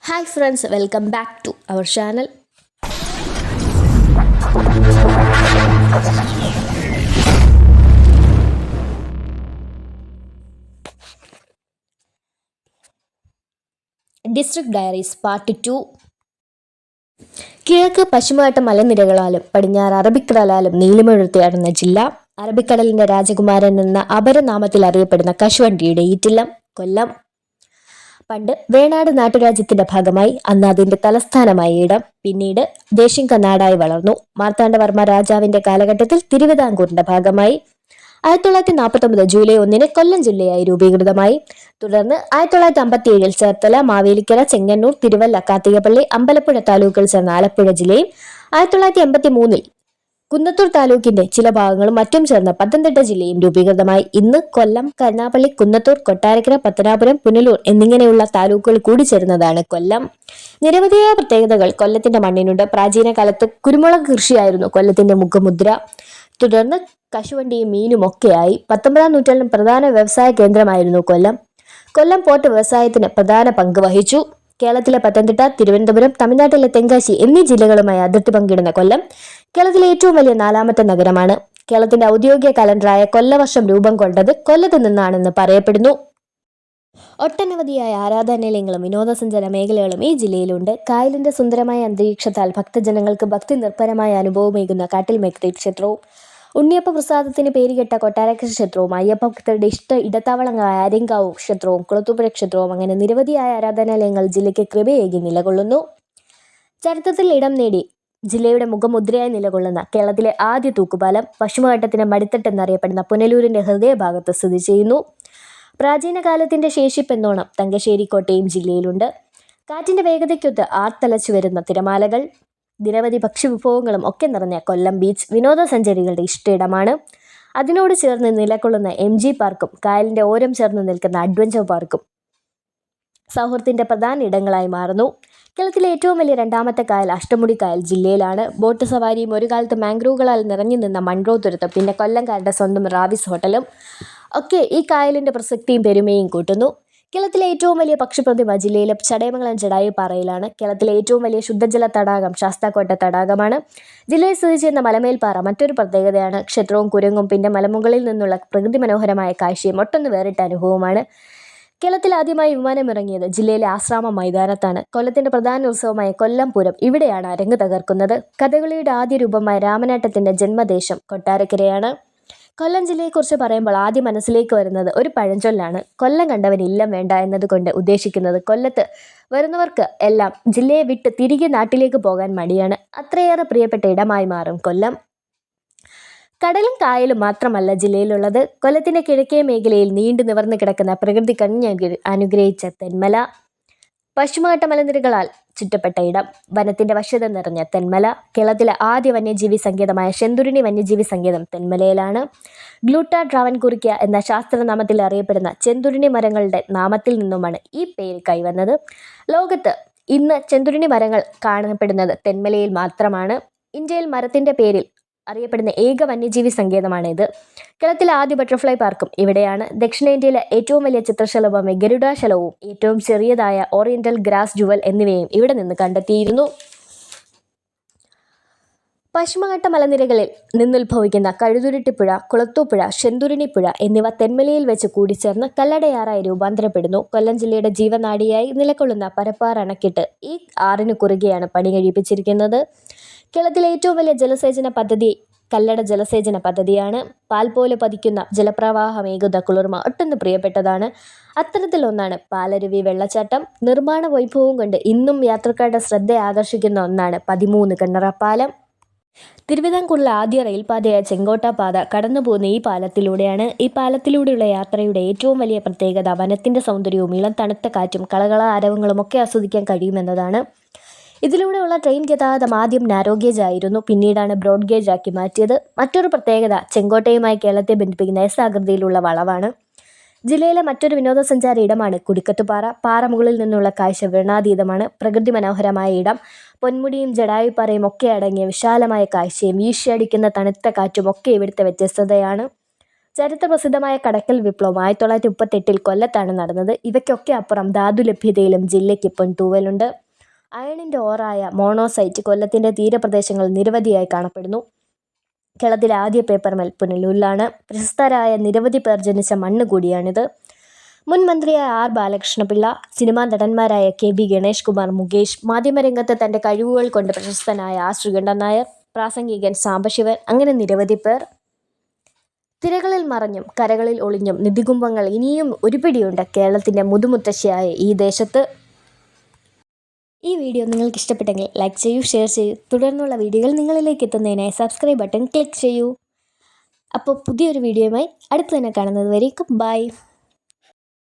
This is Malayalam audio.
Hi friends, welcome back to our channel. District Diaries Part 2. കിഴക്ക് പശ്ചിമഘട്ട മലനിരകളാലും പടിഞ്ഞാറ് അറബിക്കടലാലും നീലിമഴത്തിയാടുന്ന ജില്ല. അറബിക്കടലിന്റെ രാജകുമാരൻ എന്ന അപരനാമത്തിൽ അറിയപ്പെടുന്ന കശുവണ്ടിയുടെ ഈറ്റില്ലം കൊല്ലം. പണ്ട് വേണാട് നാട്ടുരാജ്യത്തിന്റെ ഭാഗമായി അന്ന് അതിന്റെ തലസ്ഥാനമായ ഇടം പിന്നീട് ദേശിംക നാടായി വളർന്നു. മാർത്താണ്ഡവർമ്മ രാജാവിന്റെ കാലഘട്ടത്തിൽ തിരുവിതാംകൂറിന്റെ ഭാഗമായി. 1949 ജൂലൈ 1 കൊല്ലം ജില്ലയായി രൂപീകൃതമായി. തുടർന്ന് 1957 ചേർത്തല, മാവേലിക്കര, ചെങ്ങന്നൂർ, തിരുവല്ല, കാർത്തികപ്പള്ളി, അമ്പലപ്പുഴ താലൂക്കുകൾ ചേർന്ന ആലപ്പുഴ ജില്ലയും 1983 കുന്നത്തൂർ താലൂക്കിന്റെ ചില ഭാഗങ്ങളും മറ്റും ചേർന്ന പത്തനംതിട്ട ജില്ലയും രൂപീകൃതമായി. ഇന്ന് കൊല്ലം, കരുനാഗപ്പള്ളി, കുന്നത്തൂർ, കൊട്ടാരക്കര, പത്തനാപുരം, പുനലൂർ എന്നിങ്ങനെയുള്ള താലൂക്കുകൾ കൂടി ചേരുന്നതാണ് കൊല്ലം. നിരവധിയായ പ്രത്യേകതകൾ കൊല്ലത്തിന്റെ മണ്ണിനുണ്ട്. പ്രാചീന കാലത്ത് കുരുമുളക് കൃഷിയായിരുന്നു കൊല്ലത്തിന്റെ മുഖമുദ്ര. തുടർന്ന് കശുവണ്ടിയും മീനും ഒക്കെയായി. 19-ാം നൂറ്റാണ്ടിലും പ്രധാന വ്യവസായ കേന്ദ്രമായിരുന്നു കൊല്ലം. കൊല്ലം പോർട്ട് വ്യവസായത്തിന് പ്രധാന പങ്ക് വഹിച്ചു. കേരളത്തിലെ പത്തനംതിട്ട, തിരുവനന്തപുരം, തമിഴ്നാട്ടിലെ തെങ്കാശി എന്നീ ജില്ലകളുമായി അതിർത്തി പങ്കിടുന്ന കൊല്ലം കേരളത്തിലെ ഏറ്റവും വലിയ 4ാമത്തെ നഗരമാണ്. കേരളത്തിന്റെ ഔദ്യോഗിക കലണ്ടറായ കൊല്ലവർഷം രൂപം കൊണ്ടത് കൊല്ലത്ത് നിന്നാണെന്ന് പറയപ്പെടുന്നു. ഒട്ടനവധിയായ ആരാധനാലയങ്ങളും വിനോദസഞ്ചാര മേഖലകളും ഈ ജില്ലയിലുണ്ട്. കായലിന്റെ സുന്ദരമായ അന്തരീക്ഷത്താൽ ഭക്തജനങ്ങൾക്ക് ഭക്തി നിർഭരമായ അനുഭവമേകുന്ന കാട്ടിൽമേക്കടി ക്ഷേത്രവും, ഉണ്ണിയപ്പ പ്രസാദത്തിന് പേരുകെട്ട കൊട്ടാരക്കര ക്ഷേത്രവും, അയ്യപ്പ ഭക്തരുടെ ഇടത്താവളങ്ങളായ ആര്യങ്കാവ് ക്ഷേത്രവും കുളത്തൂപ്പുഴ ക്ഷേത്രവും അങ്ങനെ നിരവധിയായ ആരാധനാലയങ്ങൾ ജില്ലയ്ക്ക് കൃപയേകി നിലകൊള്ളുന്നു. ചരിത്രത്തിൽ ഇടം നേടി ജില്ലയുടെ മുഖമുദ്രയായി നിലകൊള്ളുന്ന കേരളത്തിലെ ആദ്യ തൂക്കുപാലം പശ്ചിമഘട്ടത്തിന്റെ മടിത്തട്ട് എന്നറിയപ്പെടുന്ന പുനലൂരിന്റെ ഹൃദയഭാഗത്ത് സ്ഥിതി ചെയ്യുന്നു. പ്രാചീന കാലത്തിന്റെ ശേഷിപ്പെന്നോണം തങ്കശ്ശേരി കോട്ടയും ജില്ലയിലുണ്ട്. കാറ്റിന്റെ വേഗതയ്ക്കൊത്ത് ആർത്തലച്ചു വരുന്ന തിരമാലകൾ, നിരവധി ഭക്ഷ്യവിഭവങ്ങളും ഒക്കെ നിറഞ്ഞ കൊല്ലം ബീച്ച് വിനോദസഞ്ചാരികളുടെ ഇഷ്ടയിടമാണ്. അതിനോട് ചേർന്ന് നിലകൊള്ളുന്ന MG പാർക്കും കായലിന്റെ ഓരം ചേർന്ന് നിൽക്കുന്ന അഡ്വഞ്ചർ പാർക്കും സൗഹൃദത്തിന്റെ പ്രധാന ഇടങ്ങളായി മാറുന്നു. കേരളത്തിലെ ഏറ്റവും വലിയ 2ാമത്തെ കായൽ അഷ്ടമുടി കായൽ ജില്ലയിലാണ്. ബോട്ട് സവാരിയും ഒരു കാലത്ത് മാംഗ്രോവുകളാൽ നിറഞ്ഞു നിന്ന മൺട്രോ തുരുത്തും പിന്നെ കൊല്ലംകാരുടെ സ്വന്തം റാവിസ് ഹോട്ടലും ഒക്കെ ഈ കായലിന്റെ പ്രസക്തിയും പെരുമയും കൂട്ടുന്നു. കേരളത്തിലെ ഏറ്റവും വലിയ പക്ഷിപ്രതിമ ജില്ലയിലെ ചടയമംഗലം ജടായുപ്പാറയിലാണ്. കേരളത്തിലെ ഏറ്റവും വലിയ ശുദ്ധജല തടാകം ശാസ്താംകോട്ട തടാകമാണ്. ജില്ലയിൽ സ്ഥിതി ചെയ്യുന്ന മലമേൽപ്പാറ മറ്റൊരു പ്രത്യേകതയാണ്. ക്ഷേത്രവും കുരങ്ങും പിന്നെ മലമുകളിൽ നിന്നുള്ള പ്രകൃതി മനോഹരമായ കാഴ്ചയും ഒട്ടൊന്ന് വേറിട്ട അനുഭവമാണ്. കേരളത്തിൽ ആദ്യമായി വിമാനമിറങ്ങിയത് ജില്ലയിലെ ആശ്രാമ മൈതാനത്താണ്. കൊല്ലത്തിന്റെ പ്രധാന ഉത്സവമായ കൊല്ലം പൂരം ഇവിടെയാണ് അരങ്ങ് തകർക്കുന്നത്. കഥകളിയുടെ ആദ്യ രൂപമായ രാമനാട്ടത്തിന്റെ ജന്മദേശം കൊട്ടാരക്കരയാണ്. കൊല്ലം ജില്ലയെക്കുറിച്ച് പറയുമ്പോൾ ആദ്യം മനസ്സിലേക്ക് വരുന്നത് ഒരു പഴഞ്ചൊല്ലാണ്. കൊല്ലം കണ്ടവൻ ഇല്ലം വേണ്ട എന്നതുകൊണ്ട് ഉദ്ദേശിക്കുന്നത് കൊല്ലത്ത് വരുന്നവർക്ക് എല്ലാം ജില്ലയെ വിട്ട് തിരികെ നാട്ടിലേക്ക് പോകാൻ മടിയാണ്. അത്രയേറെ പ്രിയപ്പെട്ട ഇടമായി മാറും കൊല്ലം. കടലും കായലും മാത്രമല്ല ജില്ലയിലുള്ളത്. കൊല്ലത്തിന്റെ കിഴക്കേ മേഖലയിൽ നീണ്ടു നിവർന്നു കിടക്കുന്ന പ്രകൃതി കനിഞ്ഞ് അനുഗ്രഹിച്ച തെന്മല, പശ്ചിമഘട്ട മലനിരകളാൽ ചുറ്റപ്പെട്ട ഇടം, വനത്തിന്റെ വശ്യത നിറഞ്ഞ തെന്മല. കേരളത്തിലെ ആദ്യ വന്യജീവി സങ്കേതമായ ശെന്തുരുണി വന്യജീവി സങ്കേതം തെന്മലയിലാണ്. ഗ്ലൂട്ട ട്രാവൻകൂറിക്ക എന്ന ശാസ്ത്രനാമത്തിൽ അറിയപ്പെടുന്ന ചെന്തുരുണി മരങ്ങളുടെ നാമത്തിൽ നിന്നുമാണ് ഈ പേര് കൈവന്നത്. ലോകത്ത് ഇന്ന് ചെന്തുരുണി മരങ്ങൾ കാണപ്പെടുന്നത് തെന്മലയിൽ മാത്രമാണ്. ഇന്ത്യയിൽ മരത്തിന്റെ പേരിൽ അറിയപ്പെടുന്ന ഏക വന്യജീവി സങ്കേതമാണ് ഇത്. കേരളത്തിലെ ആദ്യ ബട്ടർഫ്ലൈ പാർക്കും ഇവിടെയാണ്. ദക്ഷിണേന്ത്യയിലെ ഏറ്റവും വലിയ ചിത്രശലഭമായ ഗരുഡാശലവും ഏറ്റവും ചെറിയതായ ഓറിയന്റൽ ഗ്രാസ് ജുവൽ എന്നിവയും ഇവിടെ നിന്ന് കണ്ടെത്തിയിരുന്നു. പശ്ചിമഘട്ട മലനിരകളിൽ നിന്നുത്ഭവിക്കുന്ന കഴുതുരുട്ടിപ്പുഴ, കുളത്തൂപ്പുഴ, ശെന്തുരുണിപ്പുഴ എന്നിവ തെന്മലയിൽ വെച്ച് കൂടിച്ചേർന്ന് കല്ലടയാറായി രൂപാന്തരപ്പെടുന്നു. കൊല്ലം ജില്ലയുടെ ജീവനാഡിയായി നിലകൊള്ളുന്ന പരപ്പാർ അണക്കെട്ട് ഈ ആറിന് കുറുകെയാണ് പണി കഴിപ്പിച്ചിരിക്കുന്നത്. കേരളത്തിലെ ഏറ്റവും വലിയ ജലസേചന പദ്ധതി കല്ലട ജലസേചന പദ്ധതിയാണ്. പാൽ പോലെ പതിക്കുന്ന ജലപ്രവാഹമേകുന്ന കുളിർമ ഒട്ടൊന്ന് പ്രിയപ്പെട്ടതാണ്. അത്തരത്തിലൊന്നാണ് പാലരുവി വെള്ളച്ചാട്ടം. നിർമ്മാണ വൈഭവം കൊണ്ട് ഇന്നും യാത്രക്കാരുടെ ശ്രദ്ധ ആകർഷിക്കുന്ന ഒന്നാണ് 13 കണ്ണറ പാലം. തിരുവിതാംകൂറിലെ ആദ്യ റെയിൽപാതയായ ചെങ്കോട്ട പാത കടന്നുപോകുന്ന ഈ പാലത്തിലൂടെയാണ്. ഈ പാലത്തിലൂടെയുള്ള യാത്രയുടെ ഏറ്റവും വലിയ പ്രത്യേകത വനത്തിന്റെ സൗന്ദര്യവും ഇളം തണുത്ത കാറ്റും കളകള ആരവങ്ങളും ഒക്കെ ആസ്വദിക്കാൻ കഴിയുമെന്നതാണ്. ഇതിലൂടെയുള്ള ട്രെയിൻ ഗതാഗതം ആദ്യം നാരോ ഗേജ് ആയിരുന്നു, പിന്നീടാണ് ബ്രോഡ് ഗേജ് ആക്കി മാറ്റിയത്. മറ്റൊരു പ്രത്യേകത ചെങ്കോട്ടയുമായി കേരളത്തെ ബന്ധിപ്പിക്കുന്ന S ആകൃതിയിലുള്ള വളവാണ്. ജില്ലയിലെ മറ്റൊരു വിനോദസഞ്ചാര ഇടമാണ് കുടിക്കത്തുപാറ. പാറമുകളിൽ നിന്നുള്ള കാഴ്ച വർണ്ണാതീതമാണ്. പ്രകൃതി മനോഹരമായ ഇടം. പൊന്മുടിയും ജടായുപ്പാറയും ഒക്കെ അടങ്ങിയ വിശാലമായ കാഴ്ചയും വീശിയടിക്കുന്ന തണുത്ത കാറ്റും ഒക്കെ ഇവിടുത്തെ വ്യത്യസ്തതയാണ്. ചരിത്രപ്രസിദ്ധമായ കടക്കൽ വിപ്ലവം 1938 കൊല്ലത്താണ് നടന്നത്. ഇവയ്ക്കൊക്കെ അപ്പുറം ധാതു ലഭ്യതയിലും ജില്ലയ്ക്ക് പൊൻതൂവലുണ്ട്. അയണിൻ്റെ ഓറായ മോണോസൈറ്റ് കൊല്ലത്തിൻ്റെ തീരപ്രദേശങ്ങളിൽ നിരവധിയായി കാണപ്പെടുന്നു. കേരളത്തിലെ ആദ്യ പേപ്പർ മിൽ പുനലൂരിലാണ്. പ്രശസ്തരായ നിരവധി പേർ ജനിച്ച മണ്ണ് കൂടിയാണിത്. മുൻ മന്ത്രിയായ ആർ ബാലകൃഷ്ണപിള്ള, സിനിമാ നടന്മാരായ KB ഗണേഷ് കുമാർ, മുകേഷ്, മാധ്യമരംഗത്ത് തൻ്റെ കഴിവുകൾ കൊണ്ട് പ്രശസ്തനായ ആർ ശ്രീകണ്ഠൻ നായർ, പ്രാസംഗികൻ സാംബശിവൻ, അങ്ങനെ നിരവധി പേർ. തിരകളിൽ മറഞ്ഞും കരകളിൽ ഒളിഞ്ഞും നിധികുംഭങ്ങൾ ഇനിയും ഒരുപിടിയുണ്ട് കേരളത്തിൻ്റെ മുതുമുത്തശ്ശിയായ ഈ ദേശത്ത്. ഈ വീഡിയോ നിങ്ങൾക്ക് ഇഷ്ടപ്പെട്ടെങ്കിൽ ലൈക്ക് ചെയ്യൂ, ഷെയർ ചെയ്യൂ. തുടർന്നുള്ള വീഡിയോകൾ നിങ്ങളിലേക്ക് എത്തുന്നതിനായി സബ്സ്ക്രൈബ് ബട്ടൺ ക്ലിക്ക് ചെയ്യൂ. അപ്പോൾ പുതിയൊരു വീഡിയോയുമായി അടുത്ത് തന്നെ കാണുന്നത് വരേക്കും ബൈ.